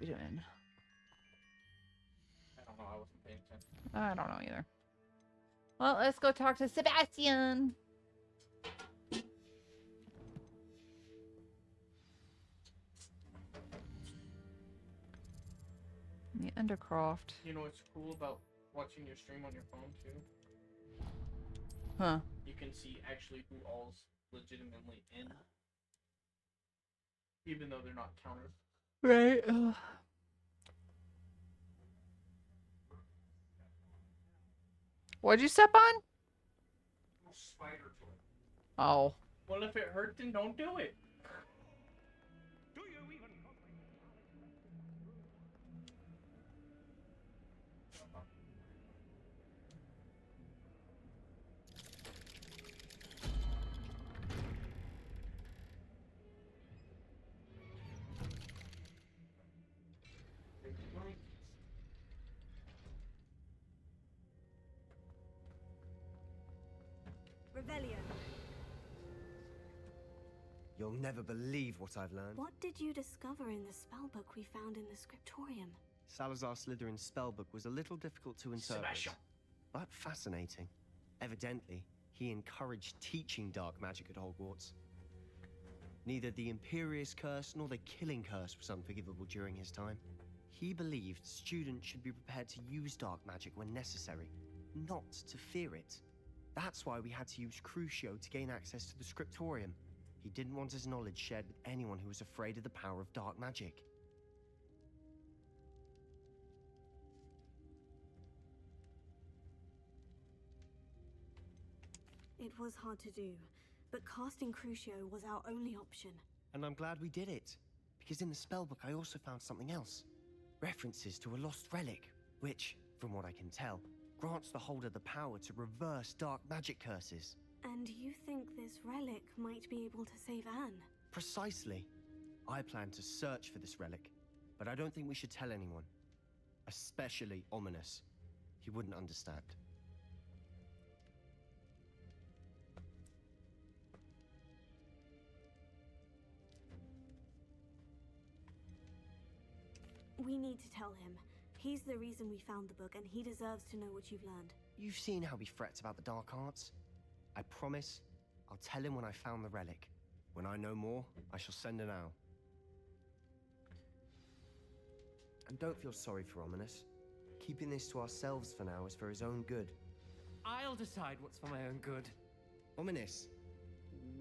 doing? I don't know. I wasn't paying attention. I don't know either. Well, let's go talk to Sebastian. The Undercroft. You know what's cool about watching your stream on your phone too? Huh. You can see actually who all's legitimately in, even though they're not counted. Right. Ugh. What'd you step on? Spider toy. Oh. Well, if it hurt, then don't do it. Do you even Revelio. You'll never believe what I've learned. What did you discover in the spellbook we found in the scriptorium? Salazar Slytherin's spellbook was a little difficult to interpret, Sebastian. but fascinating. Evidently, he encouraged teaching dark magic at Hogwarts. Neither the Imperious Curse nor the Killing Curse was unforgivable during his time. He believed students should be prepared to use dark magic when necessary, not to fear it. That's why we had to use Crucio to gain access to the scriptorium. He didn't want his knowledge shared with anyone who was afraid of the power of dark magic. It was hard to do, but casting Crucio was our only option. And I'm glad we did it, because in the spellbook I also found something else. References to a lost relic, which, from what I can tell, grants the holder the power to reverse dark magic curses. And you think this relic might be able to save Anne? Precisely. I plan to search for this relic, but I don't think we should tell anyone. Especially Ominous. He wouldn't understand. We need to tell him. He's the reason we found the book, and he deserves to know what you've learned. You've seen how he frets about the dark arts. I promise, I'll tell him when I found the relic. When I know more, I shall send an owl. And don't feel sorry for Ominous. Keeping this to ourselves for now is for his own good. I'll decide what's for my own good. Ominous,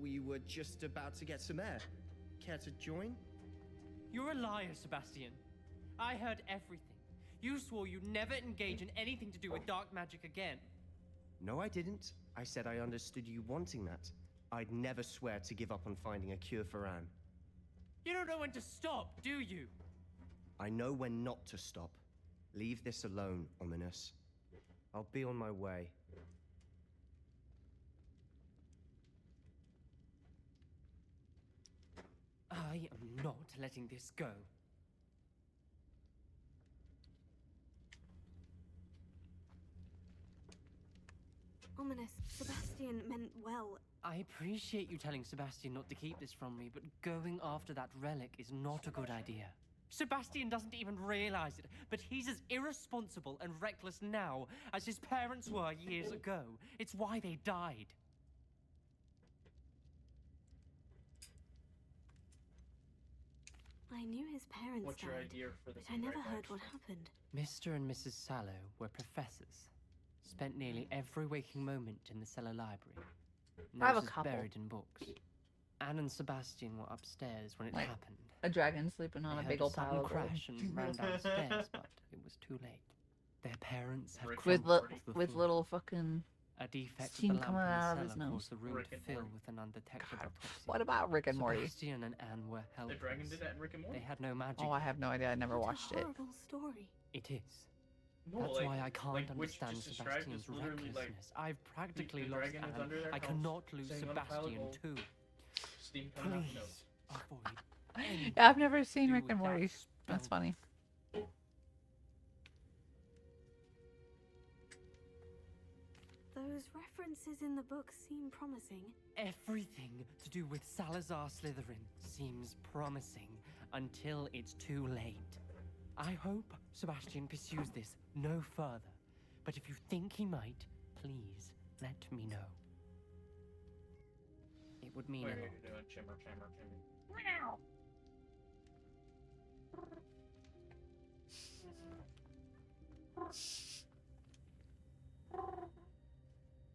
we were just about to get some air. Care to join? You're a liar, Sebastian. I heard everything. You swore you'd never engage in anything to do with dark magic again. No, I didn't. I said I understood you wanting that. I'd never swear to give up on finding a cure for Anne. You don't know when to stop, do you? I know when not to stop. Leave this alone, Ominous. I'll be on my way. I am not letting this go. Ominous, Sebastian meant well. I appreciate you telling Sebastian not to keep this from me, but going after that relic is not a good idea. Sebastian doesn't even realize it, but he's as irresponsible and reckless now as his parents were years ago. It's why they died. I knew his parents What's your died, idea for the but I never right heard action? what happened. Mr. and Mrs. Sallow were professors. Spent nearly every waking moment in the cellar library. I have a Noses couple. buried in books. Anne and Sebastian were upstairs when it Like, happened. A dragon sleeping on They a heard big old sudden pile of gold. crash and ran downstairs, but it was too late. Their parents had Rick With, crumbled to the with floor. little fucking... A defect steam of the lamp coming in the out of cellar his nose. caused the room Rick to and fill Morty. with an undetectable God, toxin. what about Rick and Morty? Sebastian and Anne were The helpless. dragon did that in Rick and Morty. They had no magic. Oh, I have no idea. I never watched It's a it. horrible story. It is. No, That's like- why I can't like Witch understand just described Sebastian's is literally like recklessness. I've practically the lost dragon is Anne. under their I house, cannot lose sitting on a pile of Sebastian gold. too. steam coming out Please the nose. avoid Yeah, I've never seen do Rick with and that Morty. spell. That's funny. Those references in the book seem promising. Everything to do with Salazar Slytherin seems promising until it's too late. I hope Sebastian pursues this no further. But if you think he might, please let me know. It would mean What a are you lot. doing? Chimmer, chimmer, chimmer.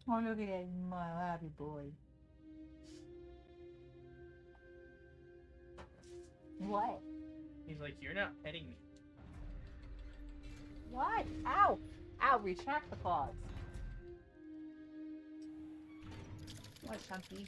Oh, look at that, my happy boy. What? He's like, you're not petting me. What? Ow! Ow, retract the claws. What, Chunky?